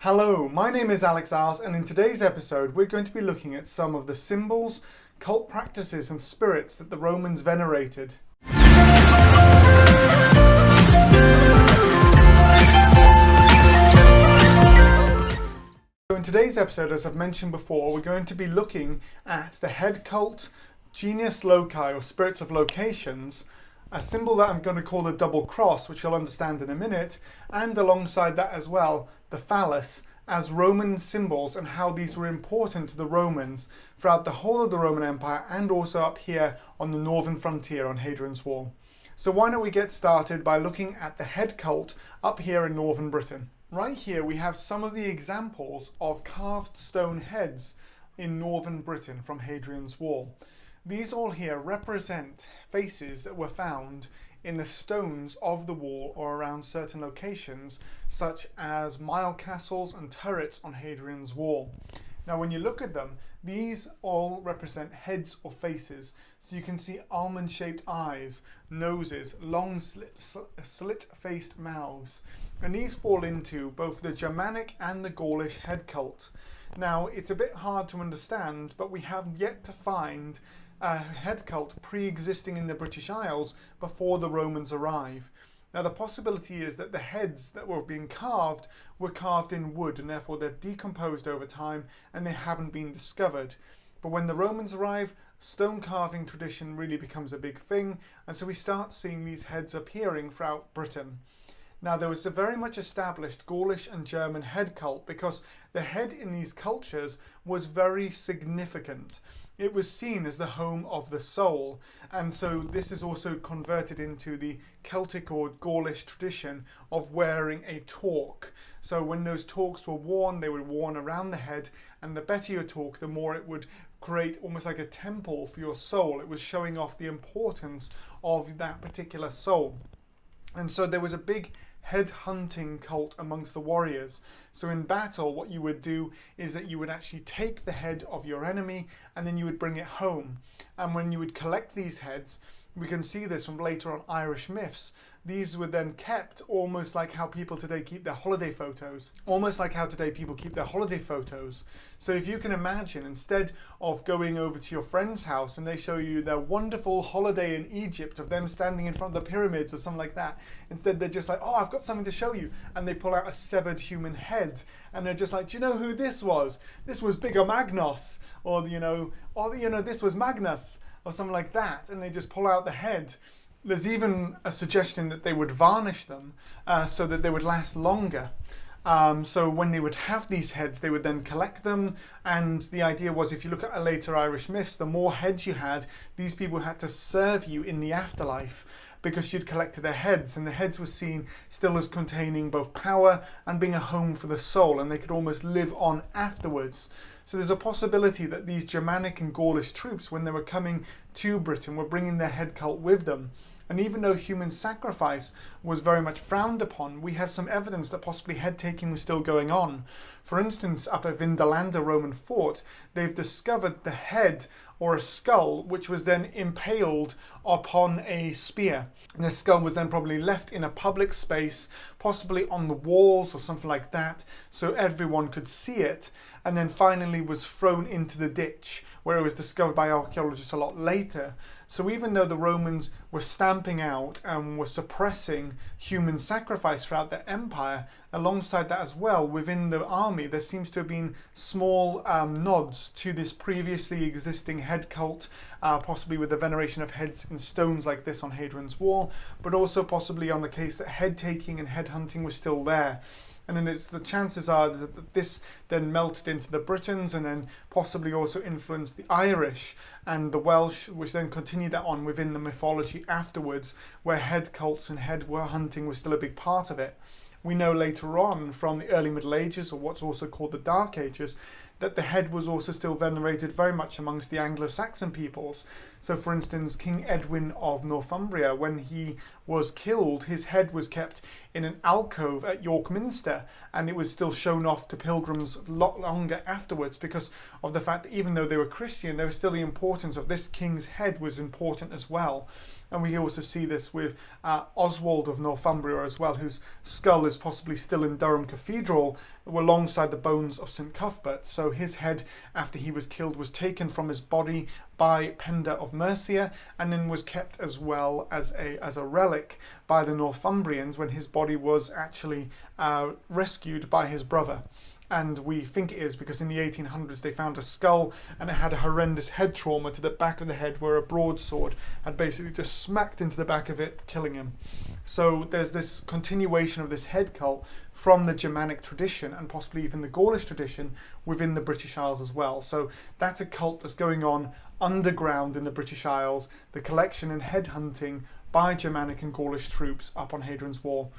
Hello, my name is Alex Isles, and in today's episode we're going to be looking at some of the symbols, cult practices and spirits that the Romans venerated. So in today's episode, as I've mentioned before, we're going to be looking at the head cult, genus loci or spirits of locations, a symbol that I'm going to call the double cross, which you'll understand in a minute, and alongside that as well, the phallus, as Roman symbols and how these were important to the Romans throughout the whole of the Roman Empire and also up here on the northern frontier on Hadrian's Wall. So why don't we get started by looking at the head cult up here in northern Britain. Right here we have some of the examples of carved stone heads in northern Britain from Hadrian's Wall. These all here represent faces that were found in the stones of the wall or around certain locations, such as mile castles and turrets on Hadrian's Wall. Now when you look at them, these all represent heads or faces. So you can see almond-shaped eyes, noses, long slit-faced mouths. And these fall into both the Germanic and the Gaulish head cult. Now it's a bit hard to understand, but we have yet to find a head cult pre-existing in the British Isles before the Romans arrive. Now the possibility is that the heads that were being carved were carved in wood, and therefore they've decomposed over time and they haven't been discovered. But when the Romans arrive, stone carving tradition really becomes a big thing, and so we start seeing these heads appearing throughout Britain. Now there was a very much established Gaulish and German head cult because the head in these cultures was very significant. It was seen as the home of the soul, and so this is also converted into the Celtic or Gaulish tradition of wearing a torque. So when those torques were worn, they were worn around the head, and the better your torque, the more it would create almost like a temple for your soul. It was showing off the importance of that particular soul. And so there was a big head hunting cult amongst the warriors. So in battle, what you would do is that you would actually take the head of your enemy and then you would bring it home. And when you would collect these heads, we can see this from later on Irish myths, these were then kept almost like how people today keep their holiday photos. So if you can imagine, instead of going over to your friend's house and they show you their wonderful holiday in Egypt of them standing in front of the pyramids or something like that, instead they're just like, oh, I've got something to show you. And they pull out a severed human head. And they're just like, do you know who this was? This was Bigger Magnos. Or, this was Magnus. Or something like that. And they just pull out the head. There's even a suggestion that they would varnish them so that they would last longer. So when they would have these heads, they would then collect them. And the idea was, if you look at later Irish myths, the more heads you had, these people had to serve you in the afterlife because you'd collected their heads. And the heads were seen still as containing both power and being a home for the soul. And they could almost live on afterwards. So there's a possibility that these Germanic and Gaulish troops, when they were coming to Britain, were bringing their head cult with them. And even though human sacrifice was very much frowned upon, we have some evidence that possibly head taking was still going on. For instance, up at Vindolanda Roman fort, they've discovered the head or a skull which was then impaled upon a spear. And the skull was then probably left in a public space, possibly on the walls or something like that, so everyone could see it, and then finally was thrown into the ditch, where it was discovered by archaeologists a lot later. So even though the Romans were stamping out and were suppressing human sacrifice throughout their empire, alongside that as well, within the army, there seems to have been small nods to this previously existing head cult, possibly with the veneration of heads in stones like this on Hadrian's Wall, but also possibly on the case that head taking and head hunting was still there. And then the chances are that this then melted into the Britons and then possibly also influenced the Irish and the Welsh, which then continued that on within the mythology afterwards, where head cults and head hunting was still a big part of it. We know later on from the early Middle Ages, or what's also called the Dark Ages, that the head was also still venerated very much amongst the Anglo-Saxon peoples. So for instance, King Edwin of Northumbria, when he was killed, his head was kept in an alcove at York Minster, and it was still shown off to pilgrims a lot longer afterwards because of the fact that even though they were Christian, there was still the importance of this king's head was important as well. And we also see this with Oswald of Northumbria as well, whose skull is is possibly still in Durham Cathedral alongside the bones of St Cuthbert. So his head, after he was killed, was taken from his body by Penda of Mercia and then was kept as well as a relic by the Northumbrians when his body was actually rescued by his brother. And we think it is because in the 1800s they found a skull and it had a horrendous head trauma to the back of the head where a broadsword had basically just smacked into the back of it, killing him. So there's this continuation of this head cult from the Germanic tradition and possibly even the Gaulish tradition within the British Isles as well. So that's a cult that's going on underground in the British Isles, the collection and headhunting by Germanic and Gaulish troops up on Hadrian's Wall.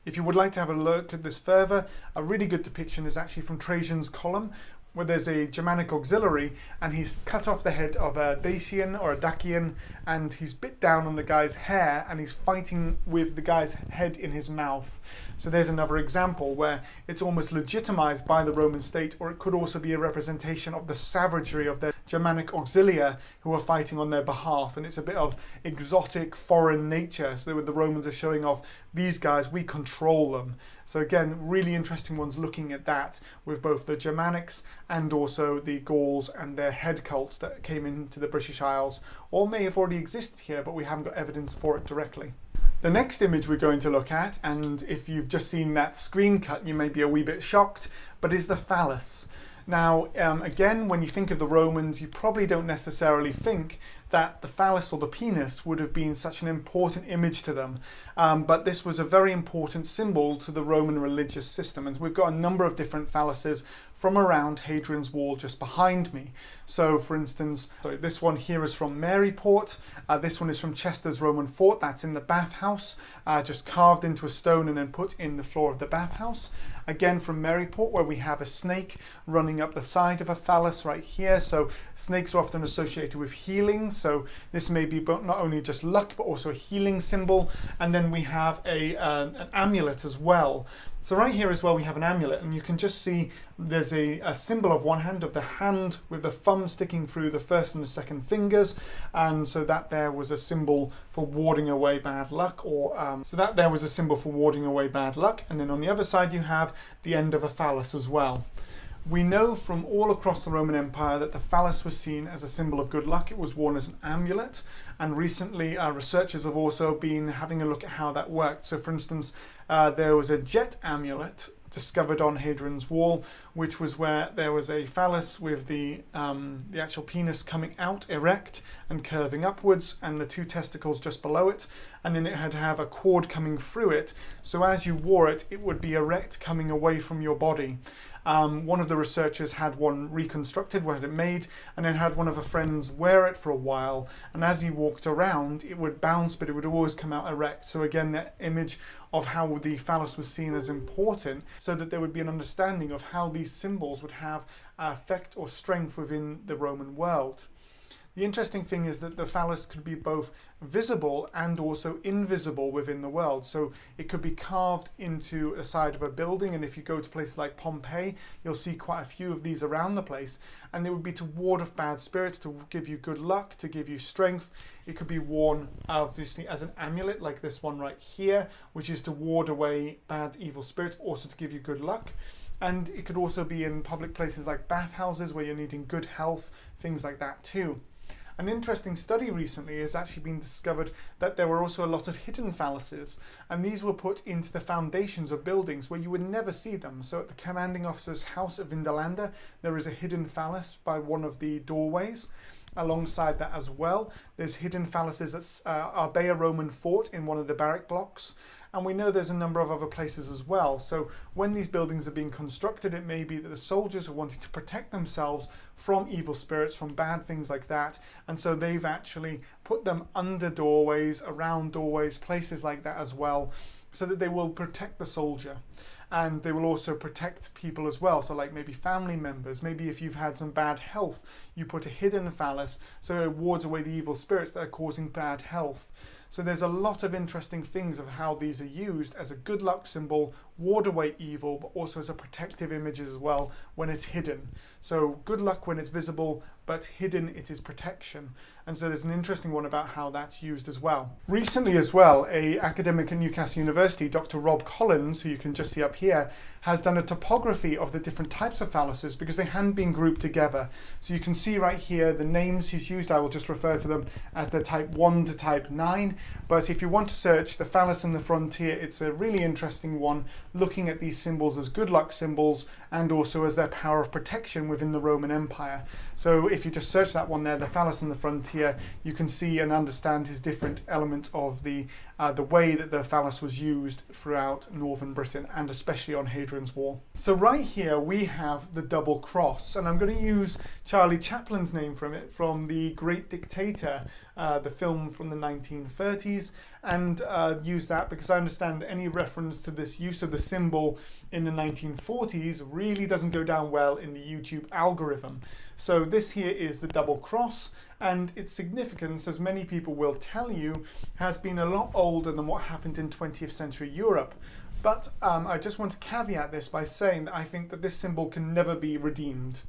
If you would like to have a look at this further, a really good depiction is actually from Trajan's column, where there's a Germanic auxiliary and he's cut off the head of a Dacian or a Dacian and he's bit down on the guy's hair and he's fighting with the guy's head in his mouth. So there's another example where it's almost legitimized by the Roman state, or it could also be a representation of the savagery of the Germanic auxilia who are fighting on their behalf, and it's a bit of exotic foreign nature. So the Romans are showing off, these guys, we control them. So again, really interesting ones looking at that with both the Germanics and also the Gauls and their head cults that came into the British Isles, or may have already existed here, but we haven't got evidence for it directly. The next image we're going to look at, and if you've just seen that screen cut, you may be a wee bit shocked, but is the phallus. Now, again, when you think of the Romans, you probably don't necessarily think that the phallus or the penis would have been such an important image to them. But this was a very important symbol to the Roman religious system. And we've got a number of different phalluses from around Hadrian's Wall just behind me. So for instance, this one here is from Maryport. This one is from Chester's Roman fort. That's in the bathhouse, just carved into a stone and then put in the floor of the bathhouse. Again from Maryport, where we have a snake running up the side of a phallus right here. So snakes are often associated with healing. So this may be not only just luck, but also a healing symbol. And then we have an amulet as well. So right here as well, we have an amulet, and you can just see there's a symbol of one hand, of the hand with the thumb sticking through the first and the second fingers. And so that there was a symbol for warding away bad luck, or so that there was a symbol for warding away bad luck. And then on the other side, you have the end of a phallus as well. We know from all across the Roman Empire that the phallus was seen as a symbol of good luck. It was worn as an amulet, and recently researchers have also been having a look at how that worked. So for instance, there was a jet amulet discovered on Hadrian's Wall, which was where there was a phallus with the actual penis coming out erect and curving upwards, and the two testicles just below it, and then it had to have a cord coming through it, so as you wore it, it would be erect coming away from your body. One of the researchers had one reconstructed, had it made, and then had one of her friends wear it for a while, and as he walked around it would bounce, but it would always come out erect. So again, that image of how the phallus was seen as important, so that there would be an understanding of how these symbols would have effect or strength within the Roman world. The interesting thing is that the phallus could be both visible and also invisible within the world. So it could be carved into a side of a building, and if you go to places like Pompeii, you'll see quite a few of these around the place, and it would be to ward off bad spirits, to give you good luck, to give you strength. It could be worn obviously as an amulet like this one right here, which is to ward away bad evil spirits, also to give you good luck. And it could also be in public places like bathhouses where you're needing good health, things like that too. An interesting study recently has actually been discovered that there were also a lot of hidden phalluses, and these were put into the foundations of buildings where you would never see them. So at the commanding officer's house at Vindolanda, there is a hidden phallus by one of the doorways. Alongside that as well, there's hidden phalluses at Arbea Roman fort in one of the barrack blocks. And we know there's a number of other places as well. So when these buildings are being constructed, it may be that the soldiers are wanting to protect themselves from evil spirits, from bad things like that. And so they've actually put them under doorways, around doorways, places like that as well, so that they will protect the soldier. And they will also protect people as well. So like maybe family members, maybe if you've had some bad health, you put a hidden phallus so it wards away the evil spirits that are causing bad health. So there's a lot of interesting things of how these are used as a good luck symbol, ward away evil, but also as a protective image as well when it's hidden. So good luck when it's visible, but hidden it is protection. And so there's an interesting one about how that's used as well. Recently as well, an academic at Newcastle University, Dr. Rob Collins, who you can just see up here, has done a topography of the different types of phalluses because they hadn't been grouped together. So you can see right here the names he's used. I will just refer to them as the type 1 to type 9. But if you want to search the phallus in the frontier, it's a really interesting one, looking at these symbols as good luck symbols and also as their power of protection within the Roman Empire. So if you just search that one there, the phallus in the frontier, you can see and understand his different elements of the way that the phallus was used throughout northern Britain and especially on Hadrian's Wall. So right here we have the double cross, and I'm going to use Charlie Chaplin's name from it, from The Great Dictator, the film from the 1930s, and use that because I understand any reference to this use of the symbol in the 1940s really doesn't go down well in the YouTube algorithm. So this here is the double cross, and its significance, as many people will tell you, has been a lot older than what happened in 20th century Europe. But I just want to caveat this by saying that I think that this symbol can never be redeemed.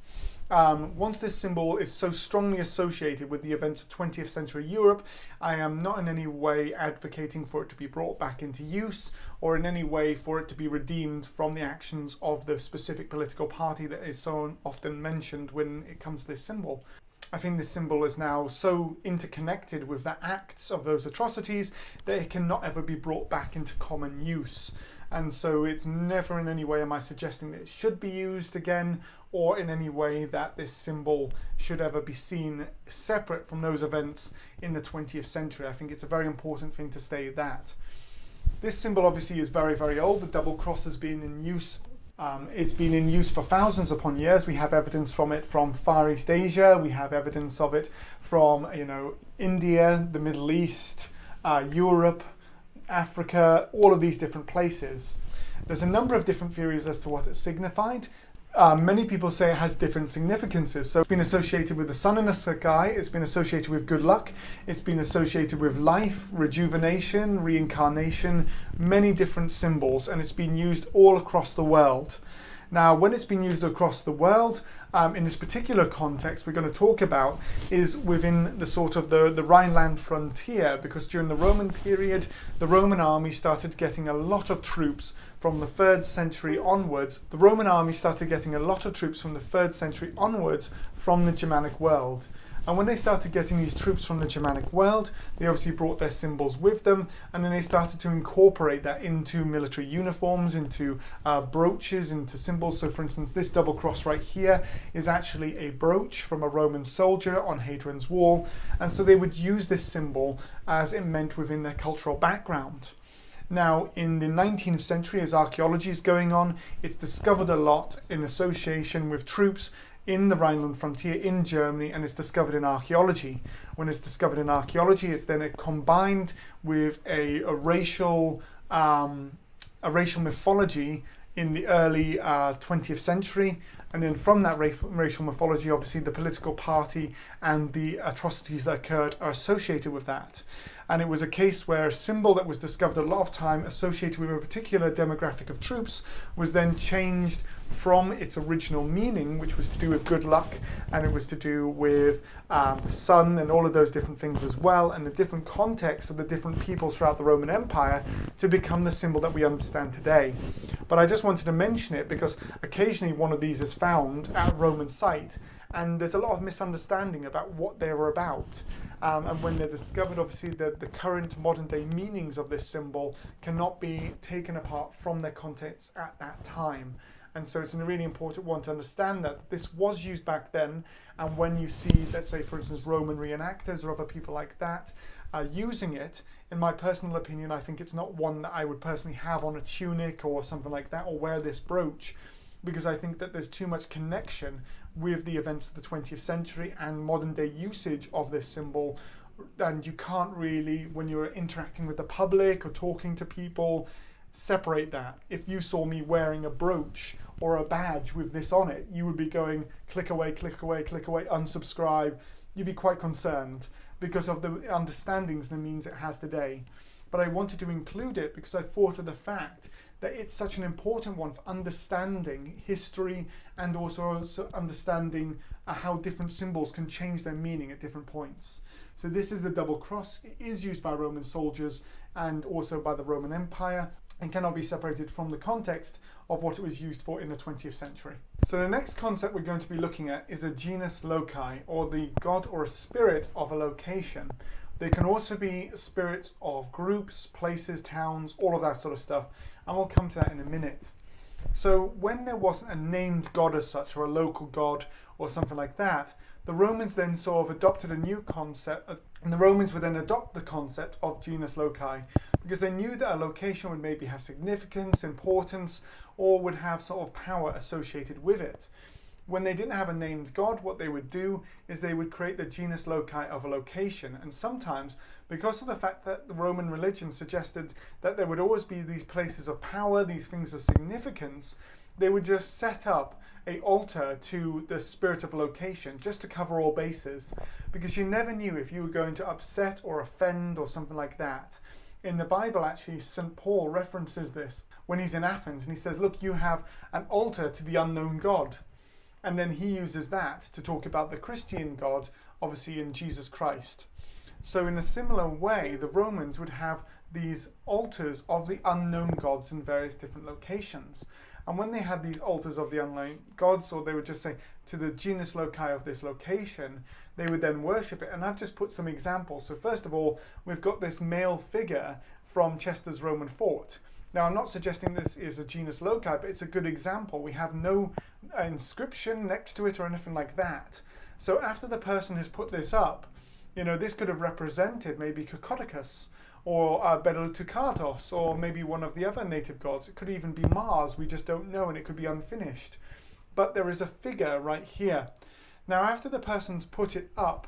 Once this symbol is so strongly associated with the events of 20th century Europe, I am not in any way advocating for it to be brought back into use or in any way for it to be redeemed from the actions of the specific political party that is so often mentioned when it comes to this symbol. I think this symbol is now so interconnected with the acts of those atrocities that it cannot ever be brought back into common use. And so it's never in any way am I suggesting that it should be used again, or in any way that this symbol should ever be seen separate from those events in the 20th century. I think it's a very important thing to state that. This symbol obviously is very, very old. The double cross has been in use. It's been in use for thousands upon years. We have evidence from it from Far East Asia. We have evidence of it from, India, the Middle East, Europe, Africa, all of these different places. There's a number of different theories as to what it signified. Many people say it has different significances. So it's been associated with the sun in the sky, it's been associated with good luck, it's been associated with life, rejuvenation, reincarnation, many different symbols, and it's been used all across the world. Now, when it's been used across the world, in this particular context we're going to talk about is within the sort of the Rhineland frontier, because during the Roman period, the Roman army started getting a lot of troops from the 3rd century onwards. The Roman army started getting a lot of troops from the 3rd century onwards from the Germanic world. And when they started getting these troops from the Germanic world, they obviously brought their symbols with them, and then they started to incorporate that into military uniforms, into brooches, into symbols. So for instance, this double cross right here is actually a brooch from a Roman soldier on Hadrian's Wall. And so they would use this symbol as it meant within their cultural background. Now, in the 19th century, as archaeology is going on, it's discovered a lot in association with troops in the Rhineland frontier in Germany, and it's discovered in archaeology. When it's discovered in archaeology, it's then combined with a racial mythology in the early 20th century, and then from that racial mythology, obviously the political party and the atrocities that occurred are associated with that. And it was a case where a symbol that was discovered a lot of time associated with a particular demographic of troops was then changed from its original meaning, which was to do with good luck, and it was to do with the sun and all of those different things as well, and the different contexts of the different peoples throughout the Roman Empire, to become the symbol that we understand today. But I just wanted to mention it because occasionally one of these is found at a Roman site, and there's a lot of misunderstanding about what they were about. And when they're discovered, obviously the current modern day meanings of this symbol cannot be taken apart from their context at that time. And so it's a really important one to understand that this was used back then, and when you see, let's say for instance, Roman reenactors or other people like that using it, in my personal opinion, I think it's not one that I would personally have on a tunic or something like that, or wear this brooch, because I think that there's too much connection with the events of the 20th century and modern day usage of this symbol, and you can't really, when you're interacting with the public or talking to people, separate that. If you saw me wearing a brooch or a badge with this on it, you would be going click away, click away, click away, unsubscribe. You'd be quite concerned because of the understandings and the means it has today. But I wanted to include it because I thought of the fact that it's such an important one for understanding history and also understanding how different symbols can change their meaning at different points. So this is the double cross. It is used by Roman soldiers and also by the Roman Empire, and cannot be separated from the context of what it was used for in the 20th century. So the next concept we're going to be looking at is a genus loci, or the god or a spirit of a location. They can also be spirits of groups, places, towns, all of that sort of stuff, and we'll come to that in a minute. So when there wasn't a named god as such, or a local god or something like that, the Romans then sort of adopted a new concept, and the Romans would then adopt the concept of genus loci, because they knew that a location would maybe have significance, importance, or would have sort of power associated with it. When they didn't have a named god, what they would do is they would create the genus loci of a location. And sometimes, because of the fact that the Roman religion suggested that there would always be these places of power, these things of significance, they would just set up an altar to the spirit of a location just to cover all bases, because you never knew if you were going to upset or offend or something like that. In the Bible, actually, St. Paul references this when he's in Athens, and he says, look, you have an altar to the unknown God. And then he uses that to talk about the Christian God, obviously in Jesus Christ. So in a similar way, the Romans would have these altars of the unknown gods in various different locations. And when they had these altars of the unknown gods, or they would just say to the genus loci of this location, they would then worship it. And I've just put some examples. So first of all, we've got this male figure from Chester's Roman fort. Now, I'm not suggesting this is a genus loci, but it's a good example. We have no inscription next to it or anything like that. So after the person has put this up, this could have represented maybe Kokotakis or Betelgeuse, or maybe one of the other native gods. It could even be Mars, we just don't know, and it could be unfinished. But there is a figure right here. Now, after the person's put it up,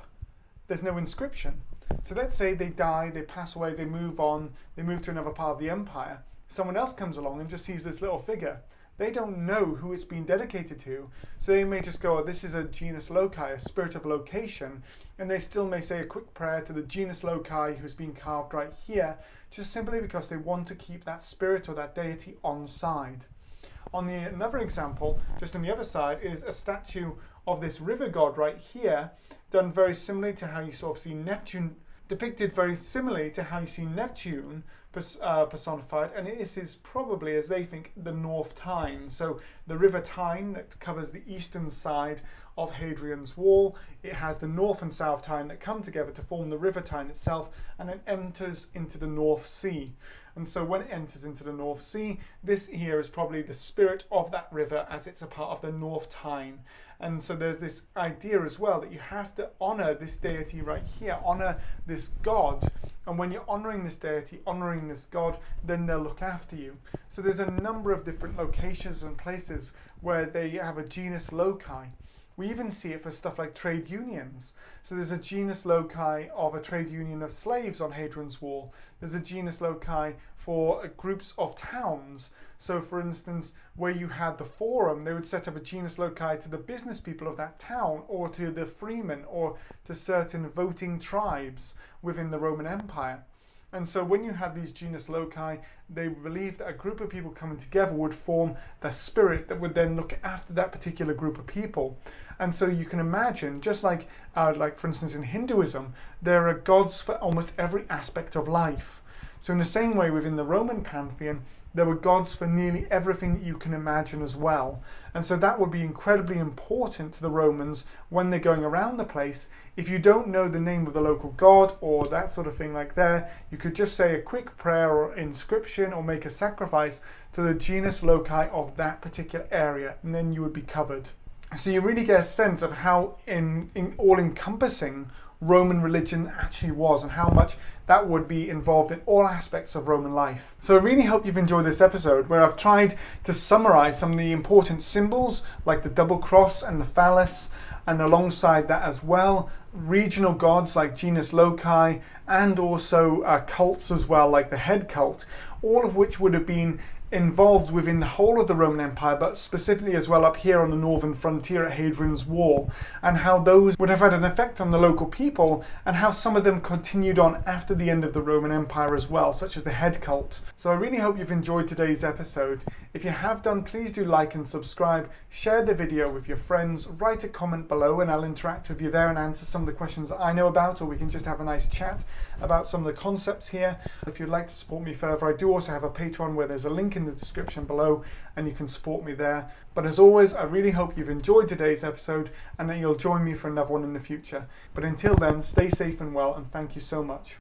there's no inscription. So let's say they die, they pass away, they move on, they move to another part of the empire. Someone else comes along and just sees this little figure. They don't know who it's been dedicated to, so they may just go, oh, this is a genus loci, a spirit of location, and they still may say a quick prayer to the genus loci who's been carved right here, just simply because they want to keep that spirit or that deity on side. Another example, just on the other side, is a statue of this river god right here, done very similarly to how you sort of see Neptune, depicted very similarly to how you see Neptune personified, and it is probably, as they think, the North Tyne. So the River Tyne that covers the eastern side of Hadrian's Wall, it has the North and South Tyne that come together to form the River Tyne itself, and it enters into the North Sea. And so when it enters into the North Sea, this here is probably the spirit of that river, as it's a part of the North Tyne. And so there's this idea as well that you have to honor this deity right here, honor this god. And when you're honoring this deity, honoring this god, then they'll look after you. So there's a number of different locations and places where they have a genus loci. We even see it for stuff like trade unions. So there's a genus loci of a trade union of slaves on Hadrian's Wall. There's a genus loci for groups of towns. So for instance, where you had the forum, they would set up a genus loci to the business people of that town, or to the freemen, or to certain voting tribes within the Roman Empire. And so when you had these genus loci, they believed that a group of people coming together would form the spirit that would then look after that particular group of people. And so you can imagine, just like for instance in Hinduism, there are gods for almost every aspect of life. So in the same way within the Roman pantheon, there were gods for nearly everything that you can imagine as well. And so that would be incredibly important to the Romans when they're going around the place. If you don't know the name of the local god or that sort of thing like that, you could just say a quick prayer or inscription or make a sacrifice to the genus loci of that particular area, and then you would be covered. So you really get a sense of how all-encompassing Roman religion actually was, and how much that would be involved in all aspects of Roman life. So I really hope you've enjoyed this episode, where I've tried to summarize some of the important symbols like the double cross and the phallus, and alongside that as well, regional gods like genus loci, and also cults as well, like the head cult, all of which would have been involved within the whole of the Roman Empire, but specifically as well up here on the northern frontier at Hadrian's Wall, and how those would have had an effect on the local people, and how some of them continued on after the end of the Roman Empire as well, such as the head cult. So I really hope you've enjoyed today's episode. If you have done, please do like and subscribe, share the video with your friends, write a comment below and I'll interact with you there and answer some of the questions that I know about, or we can just have a nice chat about some of the concepts here. If you'd like to support me further, I do also have a Patreon where there's a link in the description below and you can support me there. But as always, I really hope you've enjoyed today's episode and that you'll join me for another one in the future. But until then, stay safe and well, and thank you so much.